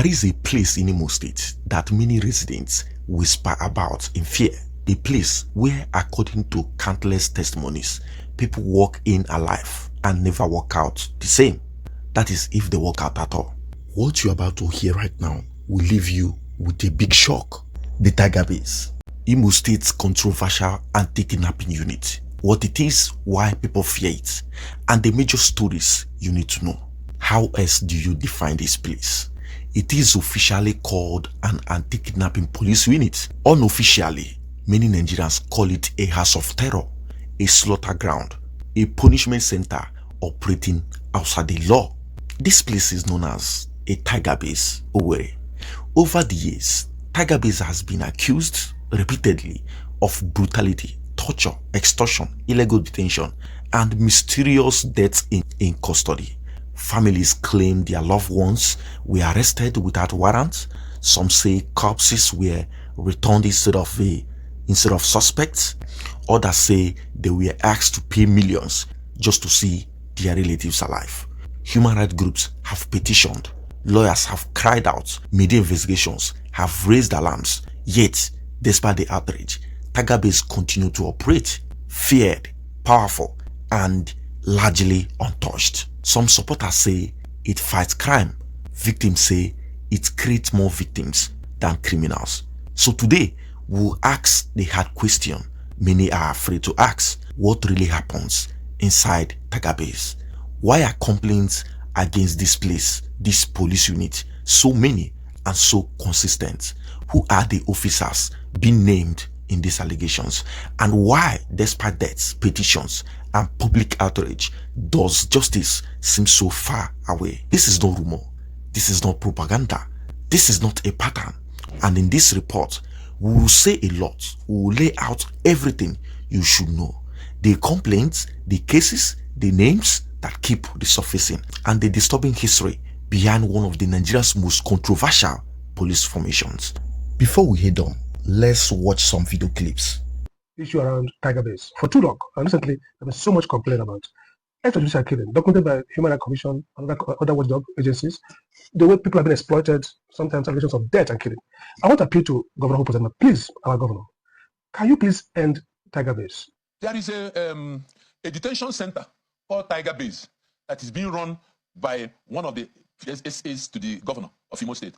There is a place in Imo State that many residents whisper about in fear. A place where, according to countless testimonies, people walk in alive and never walk out the same. That is, if they walk out at all. What you're about to hear right now will leave you with a big shock. The tigerbase, Imo State's controversial anti-kidnapping unit. What it is, why people fear it, and the major stories you need to know. How else do you define this place? It is officially called an anti-kidnapping police unit. Unofficially, many Nigerians call it a house of terror, a slaughter ground, a punishment center operating outside the law. This place is known as a tigerbase, Owerri. Over the years, tigerbase has been accused repeatedly of brutality, torture, extortion, illegal detention, and mysterious deaths in custody. Families claim their loved ones were arrested without warrants. Some say corpses were returned instead of suspects. Others say they were asked to pay millions just to see their relatives alive. Human rights groups have petitioned. Lawyers have cried out. Media investigations have raised alarms. Yet, despite the outrage, tigerbase continue to operate, feared, powerful, and largely untouched. Some supporters say it fights crime. Victims say it creates more victims than criminals. So today, we'll ask the hard question many are afraid to ask. What really happens inside tigerbase? Why are complaints against this place, this police unit, so many and so consistent? Who are the officers being named in these allegations? And why, despite deaths, petitions, and public outrage, does justice seem so far away? This is not rumor. This is not propaganda. This is not a pattern. And in this report, we will say a lot. We will lay out everything you should know. The complaints, the cases, the names that keep resurfacing, and the disturbing history behind one of the Nigeria's most controversial police formations. Before we head on, let's watch some video clips. Issue around tigerbase for too long, and recently there was so much complaint about extrajudicial killing documented by Human Rights Commission and other watchdog agencies, the way people have been exploited, sometimes allegations of death and killing. I want to appeal to Governor Hope, please, our governor, can you please end tigerbase? There is a detention center called tigerbase that is being run by one of the SAs to the governor of Imo State.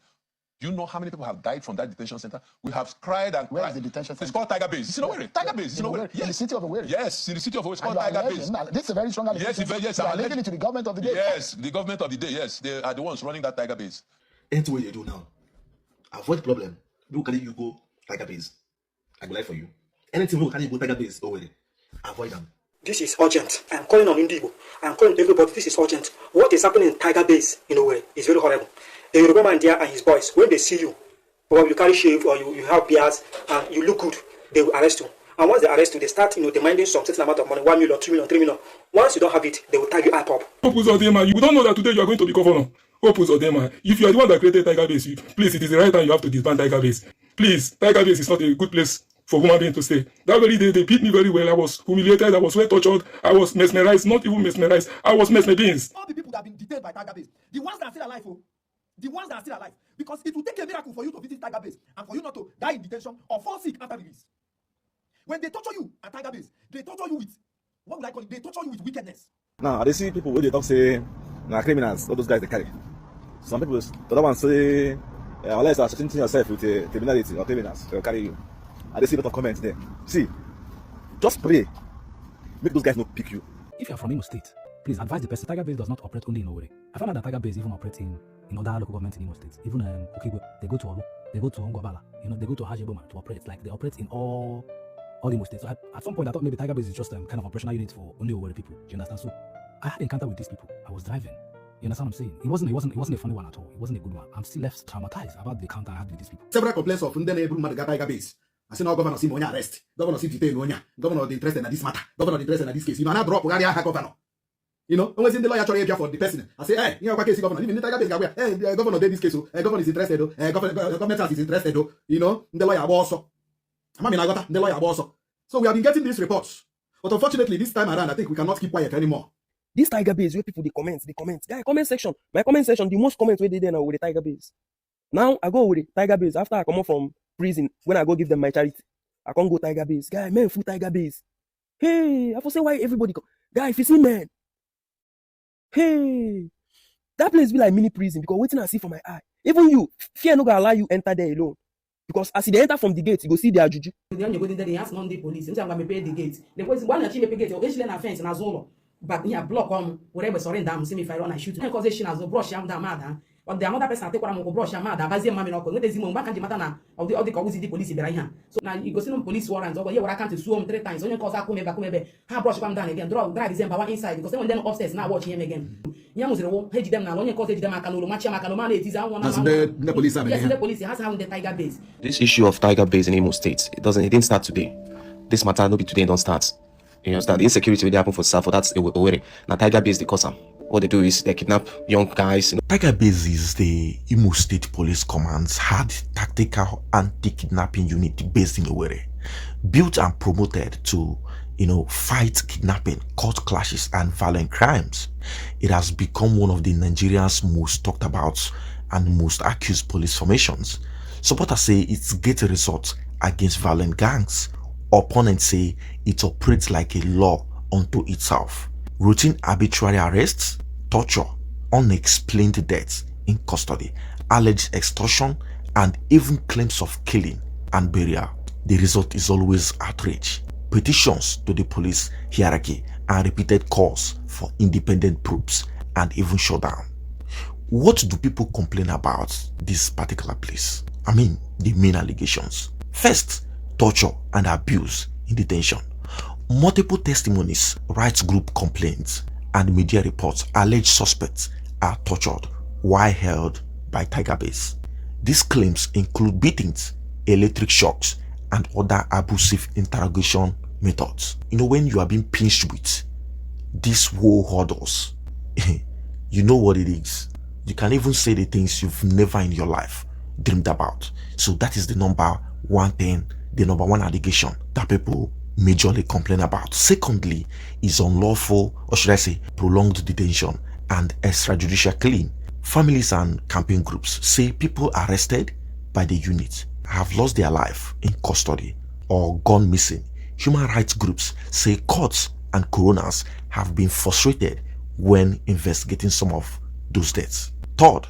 Do you know how many people have died from that detention center? We have cried and cried. Where is the detention center? It's called tigerbase. It's in Owerri. Tigerbase. It's in Owerri. Yes. In the city of Owerri? Yes, in the city of Owerri. It's called tigerbase. This is a very strong allegation. Yes, you are linking it to the government of the day. Yes, the government of the day. Yes, they are the ones running that tigerbase. Anything you do now, avoid the problem. People can you go tigerbase. I go lie for you. Anything you can you go tigerbase Owerri. Avoid them. This is urgent. I'm calling on Indigo. I'm calling everybody. This is urgent. What is happening in tigerbase in Owerri is very horrible. The Yoruba man there and his boys, when they see you, or you carry shave or you have beards and you look good, they will arrest you. And once they arrest you, they start demanding some certain amount of money, 1 million, 2 million, 3 million. Once you don't have it, they will tag you up. Opus Odema, you don't know that today you are going to be governor. Opus Odema, if you are the one that created tigerbase, please, it is the right time you have to disband tigerbase. Please, tigerbase is not a good place for human beings to stay. That very day, they beat me very well. I was humiliated, I was well tortured, I was mesmerized, not even mesmerized, I was mesmerized. All the people that have been detained by tigerbase, the ones that are still alive, the ones that are still alive, because it will take a miracle for you to visit tigerbase and for you not to die in detention or fall sick after release. When they torture you at tigerbase, they torture you with, what would I call it? They torture you with wickedness. Now, they see people when they talk say, criminals, all those guys they carry. Some people, the other one say, unless you are associating yourself with a criminality or criminals, they'll carry you. And they see a lot of comments there. See, just pray. Make those guys not pick you. If you are from Imo State, please advise the person. Tigerbase does not operate only in Owerri. I found out that Tigerbase even operates in other local governments in Imo State. Even Okigwe, they go to Oru, they go to Ngwabala, they go to Hajeboma to operate. Like they operate in all Imo States. So at some point I thought maybe Tigerbase is just kind of operational unit for only Owerri people. Do you understand? So I had an encounter with these people. I was driving. You understand what I'm saying? It wasn't a funny one at all. It wasn't a good one. I'm still left traumatized about the encounter I had with these people. Several complaints of Ndene Madagascar tigerbase. I say now governor see Monya arrest. Governor see detain Monya. Governor interested in this matter. Governor interested in this case. I now drop governor. Always in the lawyer try for the person. I say, hey, case governor. Even the tigerbase hey, the governor did this case. Governor is interested. Government is interested. The lawyer also. The lawyer also. So we have been getting these reports. But unfortunately, this time around, I think we cannot keep quiet anymore. This tigerbase where people they comment. Guy, comment section. My comment section, the most comments where they there now with the tigerbase. Now I go with the tigerbase after I come out from prison. When I go give them my charity, I can't go tigerbase. Guy, men full tigerbase. Hey, I for say why everybody come. Guy, if you see men, hey, that place be like mini prison because waiting I see for my eye. Even you, fear no gonna allow you enter there alone. Because as they enter from the gate, you go see their juju. They go there, they ask non-day police. I'm going to pay the gate. The police, one achieve the gate, or actually na fence na zone. But here block whatever surrender. See me if I run, I shoot. Because she has no brush, I'm that mad. But the another person take what I'm going to brush, I'm mad. Bazi mami no ko. No dezi mo back and matter na. Of the cause the police be right here. So now you go see no police warrants. Over here, what I can't sue him 3 times. Only cause I come back. Ha brush come down again. Drive them power inside because then upstairs now watch him again. Nyamu zero hedge them now. Only cause hedge them akano match akano man it is one. The police are yes, the police has how the tiger base. This issue of tiger base in Imo State, it didn't start today. This matter no be today, don't start. You understand? The insecurity will happen for South, that's Owerri. Now tiger base they cause them. What they do is they kidnap young guys. Tiger Base is the Imo State Police Command's hard tactical anti-kidnapping unit based in Owerri, built and promoted to, fight kidnapping, court clashes, and violent crimes. It has become one of the Nigerians' most talked about and most accused police formations. Supporters say it gets a result against violent gangs. Opponents say it operates like a law unto itself. Routine arbitrary arrests, torture, unexplained deaths in custody, alleged extortion, and even claims of killing and burial. The result is always outrage, petitions to the police hierarchy, and repeated calls for independent probes and even shutdown. What do people complain about this particular place? I mean, the main allegations. First, torture and abuse in detention. Multiple testimonies, rights group complaints, and media reports allege suspects are tortured while held by Tiger Base. These claims include beatings, electric shocks, and other abusive interrogation methods. When you are being pinched with these whole hurdles, you know what it is. You can even say the things you've never in your life dreamed about. So that is the number one thing, the number one allegation that people majorly complain about. Secondly is unlawful, or should I say prolonged detention and extrajudicial killing. Families and campaign groups say people arrested by the unit have lost their life in custody or gone missing. Human rights groups say courts and coroners have been frustrated when investigating some of those deaths. Third,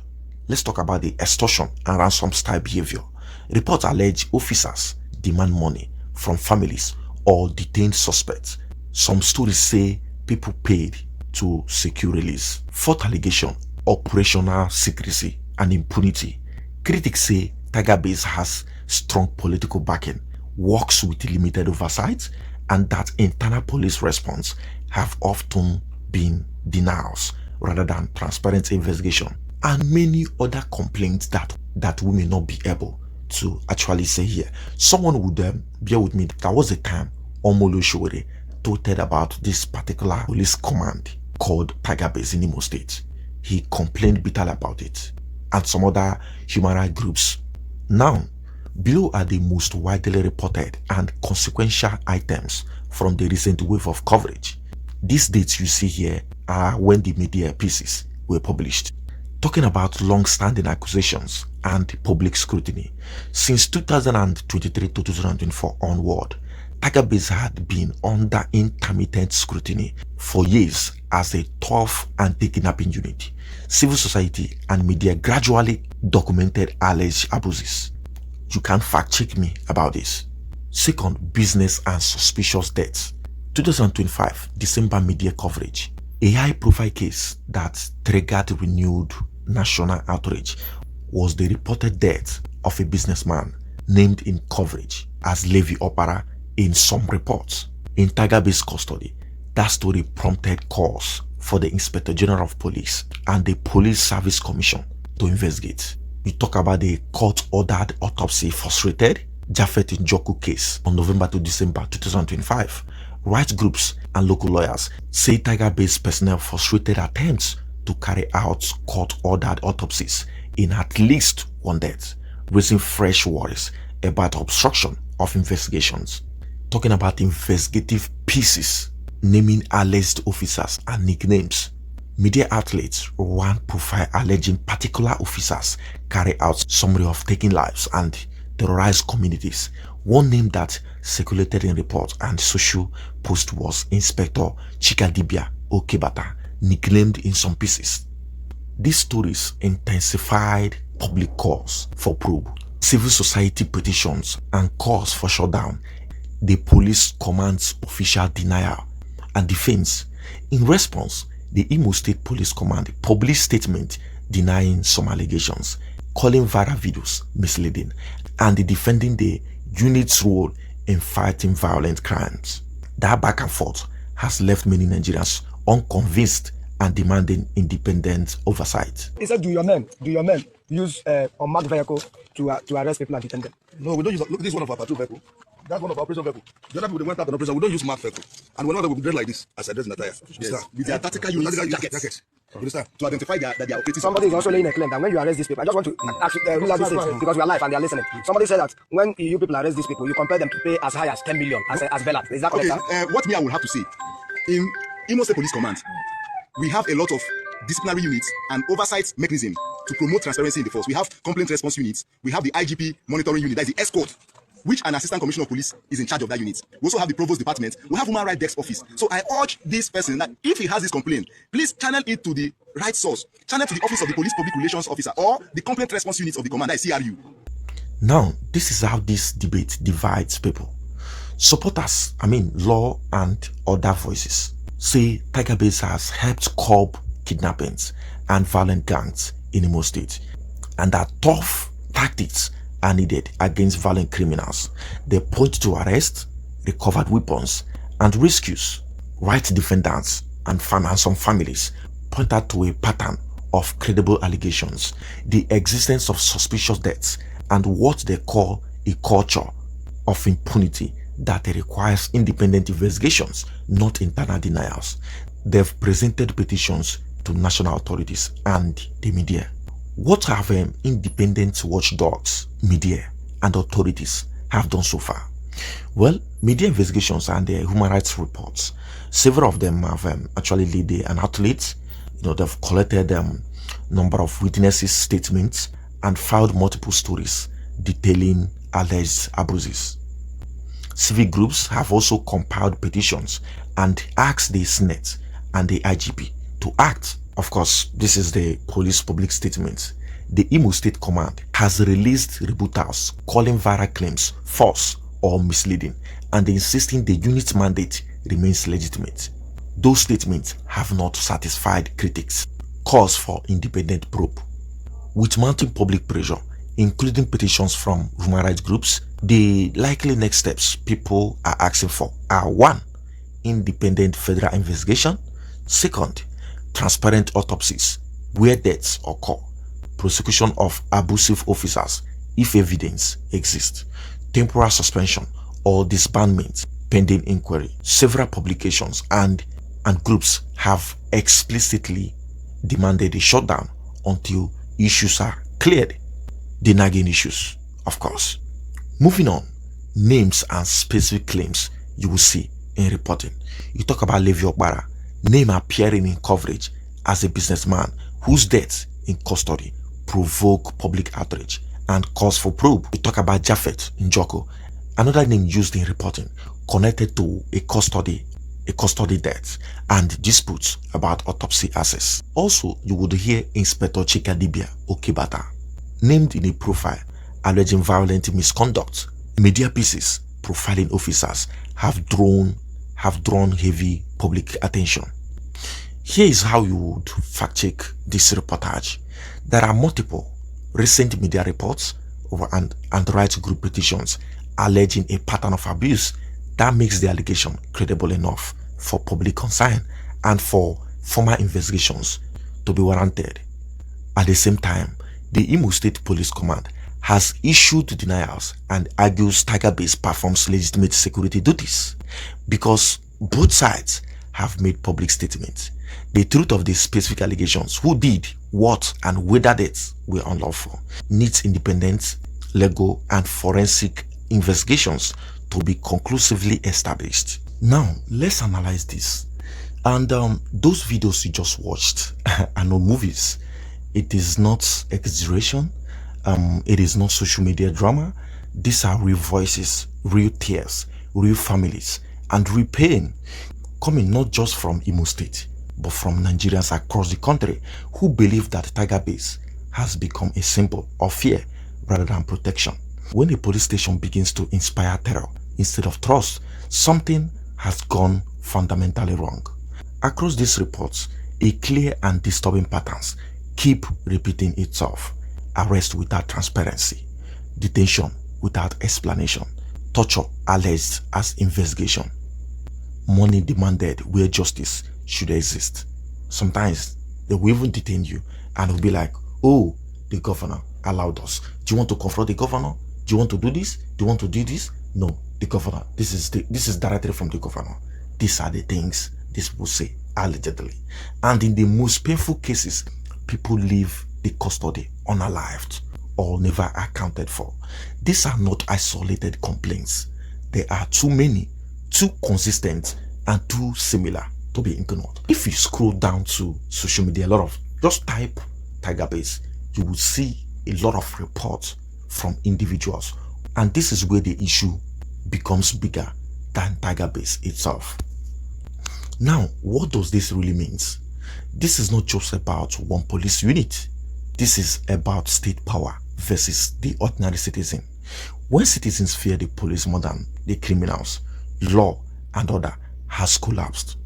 let's talk about the extortion and ransom style behavior. Reports allege officers demand money from families or detained suspects. Some stories say people paid to secure release. Fourth allegation, operational secrecy and impunity. Critics say Tiger Base has strong political backing, works with limited oversight, and that internal police response have often been denials rather than transparent investigation, and many other complaints that we may not be able to actually say here. Someone would bear with me. There was a time Omolo Shore tweeted about this particular police command called Tiger Base in Imo State. He complained bitterly about it, and some other human rights groups. Now, below are the most widely reported and consequential items from the recent wave of coverage. These dates you see here are when the media pieces were published, talking about long-standing accusations and public scrutiny. Since 2023 to 2024 onward, Tiger Base had been under intermittent scrutiny for years as a tough anti-kidnapping unit. Civil society and media gradually documented alleged abuses. You can fact-check me about this. Second, business and suspicious deaths. 2025 December media coverage. A high-profile case that triggered renewed national outrage was the reported death of a businessman named in coverage as Levi Opara in some reports. In Tiger Base custody, that story prompted calls for the Inspector General of Police and the Police Service Commission to investigate. We talk about the court-ordered autopsy frustrated Japhet Njoku case on November to December 2025. Rights groups and local lawyers say Tiger Base personnel frustrated attempts to carry out court-ordered autopsies in at least one death, raising fresh worries about obstruction of investigations. Talking about investigative pieces, naming alleged officers and nicknames. Media outlets ran profile alleging particular officers carry out summary of taking lives and terrorize communities. One name that circulated in report and social post was Inspector Chikadibia Okebata, nicknamed in some pieces. These stories intensified public calls for probe, civil society petitions, and calls for shutdown the police command's official denial and defense. In response, the Imo State Police Command published statement denying some allegations, calling viral videos misleading, and defending the unit's role in fighting violent crimes. That back and forth has left many Nigerians unconvinced and demanding independent oversight. He said, do your men use unmarked vehicle to arrest people and detain them? No, we don't use. Look, this is one of our patrol vehicle. That's one of our operation vehicle. The other people, they went out on operation. We don't use marked vehicle. And whenever we dress like this, as I dress in attire, yes. With their tactical units, jackets. You understand? To identify that they are operating. Somebody is also laying a claim that when you arrest these people, I just want to ask real out this thing because we are live and they are listening. Somebody said that when you people arrest these people, you compel them to pay as high as 10 million as bailout. Is that correct? Okay, what me I will have to say, in Imo State Police Command, we have a lot of disciplinary units and oversight mechanism to promote transparency in the force. We have complaint response units. We have the IGP monitoring unit, that is the escort, which an assistant commissioner of police is in charge of that unit. We also have the provost department. We have human rights desk office. So I urge this person that if he has this complaint, please channel it to the right source. Channel to the office of the police public relations officer or the complaint response unit of the command, that is CRU. Now, this is how this debate divides people. Supporters, law and other voices, say tigerbase has helped curb kidnappings and violent gangs in Imo State, and that tough tactics are needed against violent criminals. They point to arrest, recovered weapons, and rescues. Right defendants and some families point out to a pattern of credible allegations, the existence of suspicious deaths, and what they call a culture of impunity that requires independent investigations, not internal denials. They've presented petitions to national authorities and the media. What have independent watchdogs, media, and authorities have done so far? Well, media investigations and human rights reports, several of them have actually led an outlet. They've collected number of witnesses' statements and filed multiple stories detailing alleged abuses. Civic groups have also compiled petitions and asked the SNET and the IGP to act. Of course, this is the police public statement. The Imo State Command has released rebuttals calling viral claims false or misleading and insisting the unit's mandate remains legitimate. Those statements have not satisfied critics. Calls for independent probe. With mounting public pressure, including petitions from human rights groups, the likely next steps people are asking for are 1. Independent federal investigation. 2, transparent autopsies where deaths occur. Prosecution of abusive officers if evidence exists. Temporary suspension or disbandment pending inquiry. Several publications and groups have explicitly demanded a shutdown until issues are cleared. The nagging issues, of course. Moving on, names and specific claims you will see in reporting. You talk about Levi Okbara, name appearing in coverage as a businessman whose death in custody provoke public outrage and cause for probe. You talk about Japhet Njoko, another name used in reporting connected to a custody death and disputes about autopsy access. Also, you would hear Inspector Chikadibia Okebata, named in a profile alleging violent misconduct. Media pieces profiling officers have drawn heavy public attention. Here is how you would fact check this reportage. There are multiple recent media reports and rights group petitions alleging a pattern of abuse that makes the allegation credible enough for public concern and for formal investigations to be warranted. At the same time, the Imo State Police Command has issued denials and argues tigerbase performs legitimate security duties because both sides have made public statements. The truth of the specific allegations, who did what and whether deaths were unlawful, needs independent, legal and forensic investigations to be conclusively established. Now, let's analyze this. And those videos you just watched are not movies. It is not exaggeration. It is not social media drama. These are real voices, real tears, real families, and real pain, coming not just from Imo State, but from Nigerians across the country who believe that tigerbase has become a symbol of fear rather than protection. When a police station begins to inspire terror instead of trust, something has gone fundamentally wrong. Across these reports, a clear and disturbing patterns keep repeating itself. Arrest without transparency, detention without explanation, torture alleged as investigation, money demanded where justice should exist. Sometimes they will even detain you and will be like, oh, the governor allowed us. Do you want to confront the governor? Do you want to do this? Do you want to do this? No, the governor. This is directly from the governor. These are the things these people say allegedly. And in the most painful cases, people leave the custody unalived or never accounted for. These are not isolated complaints. There are too many, too consistent, and too similar to be ignored. If you scroll down to social media, just type tigerbase, you will see a lot of reports from individuals, and this is where the issue becomes bigger than tigerbase itself. Now, what does this really mean? This is not just about one police unit. This is about state power versus the ordinary citizen. When citizens fear the police more than the criminals, law and order has collapsed.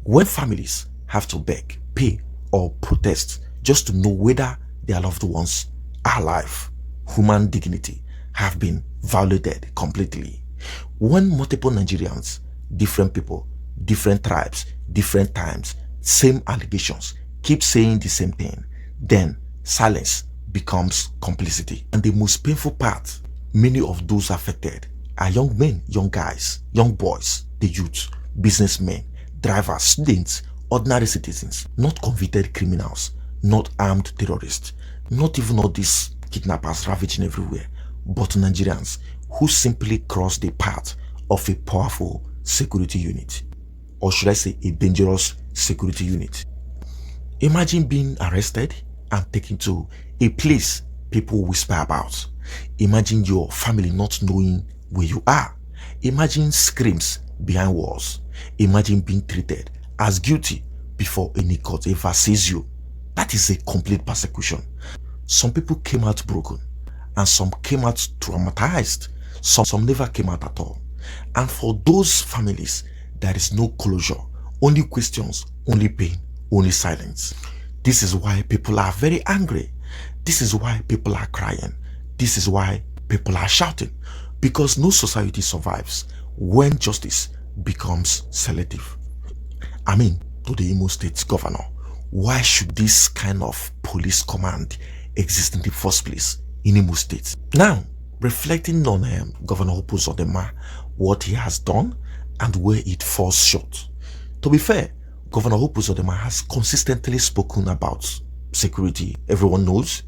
When families have to beg, pay, or protest just to know whether their loved ones are alive, human dignity have been violated completely. When multiple Nigerians, different people, different tribes, different times, same allegations, keep saying the same thing, then silence becomes complicity. And the most painful part, many of those affected are young men, young guys, young boys, the youth, businessmen, drivers, students, ordinary citizens, not convicted criminals, not armed terrorists, not even all these kidnappers ravaging everywhere, but Nigerians who simply cross the path of a powerful security unit, or should I say a dangerous security unit. Imagine being arrested and taken to a place people whisper about. Imagine your family not knowing where you are. Imagine screams behind walls. Imagine being treated as guilty before any court ever sees you. That is a complete persecution. Some people came out broken, and some came out traumatized. Some never came out at all. And for those families, there is no closure, only questions, only pain, only silence. This is why people are very angry. This is why people are crying. This is why people are shouting, because no society survives when justice becomes selective. I mean, to the Imo State governor, why should this kind of police command exist in the first place in Imo State? Now, reflecting on Governor Hope Uzodinma, what he has done and where it falls short. To be fair, Governor Hope Uzodinma has consistently spoken about security. Everyone knows,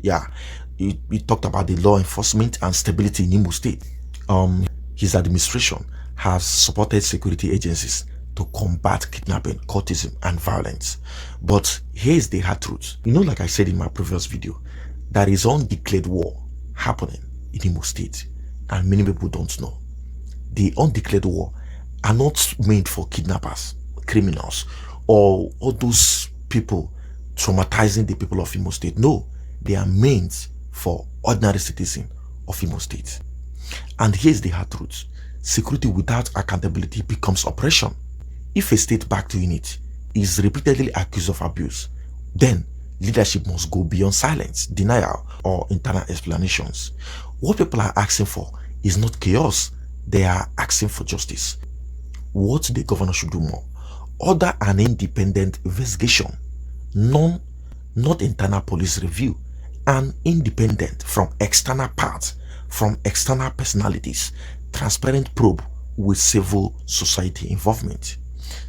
he talked about the law enforcement and stability in Imo State. His administration has supported security agencies to combat kidnapping, cultism, and violence. But here's the hard truth. Like I said in my previous video, there is undeclared war happening in Imo State, and many people don't know. The undeclared war are not made for kidnappers, criminals, or all those people traumatizing the people of Imo State. No, they are meant for ordinary citizens of Imo State. And here's the hard truth. Security without accountability becomes oppression. If a state-backed unit is repeatedly accused of abuse, then leadership must go beyond silence, denial, or internal explanations. What people are asking for is not chaos. They are asking for justice. What the governor should do more: order an independent investigation, not internal police review, and independent from external parts, from external personalities, transparent probe with civil society involvement.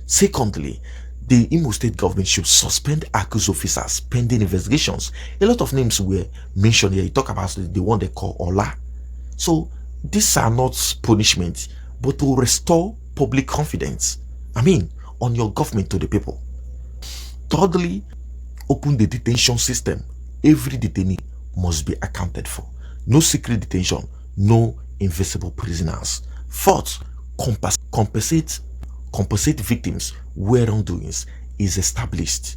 Secondly, the Imo State government should suspend accused officers pending investigations. A lot of names were mentioned here. You talk about the one they call Ola. So these are not punishments, but to restore public confidence. On your government to the people. Thirdly, open the detention system. Every detainee must be accounted for. No secret detention, no invisible prisoners. Fourth, compensate victims where wrongdoings is established.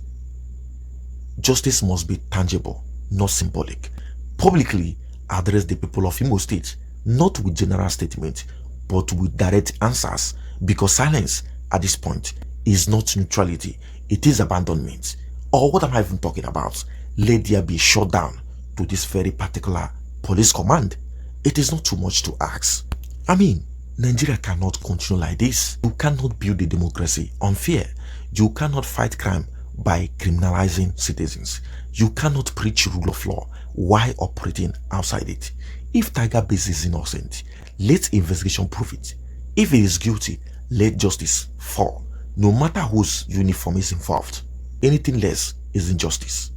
Justice must be tangible, not symbolic. Publicly address the people of Imo State, not with general statements, but with direct answers, because silence at this point is not neutrality, it is abandonment. Or what am I even talking about? Let there be shut down to this very particular police command. It is not too much to ask. I mean, Nigeria cannot continue like this. You cannot build a democracy on fear. You cannot fight crime by criminalizing citizens. You cannot preach rule of law while operating outside it. If Tigerbase is innocent, let investigation prove it. If it is guilty, let justice fall. No matter whose uniform is involved, anything less is injustice.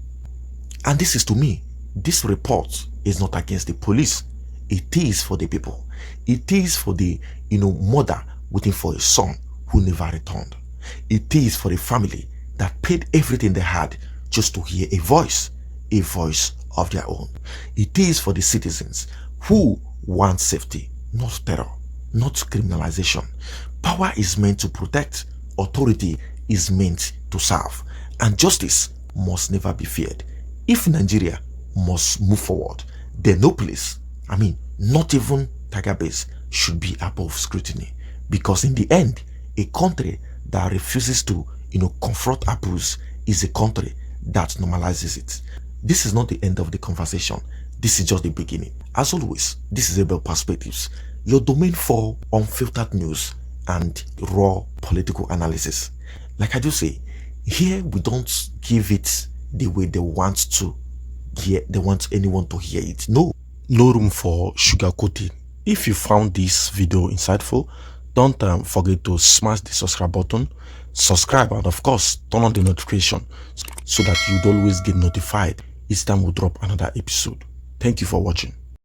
And this is, to me, this report is not against the police. It is for the people. It is for the mother waiting for a son who never returned. It is for the family that paid everything they had just to hear a voice of their own. It is for the citizens who want safety, not terror, not criminalization. Power is meant to protect, authority is meant to serve, and justice must never be feared. If Nigeria must move forward, then no place, not even Tigerbase, should be above scrutiny, because in the end, a country that refuses to confront abuse is a country that normalizes it. This is not the end of the conversation. This is just the beginning. As always, this is Abel Perspectives, your domain for unfiltered news and raw political analysis. Like I do say, here we don't give it the way they want to hear. They want anyone to hear it. No room for sugarcoating. If you found this video insightful, don't forget to smash the subscribe button, subscribe, and of course turn on the notification so that you'd always get notified each time we drop another episode. Thank you for watching.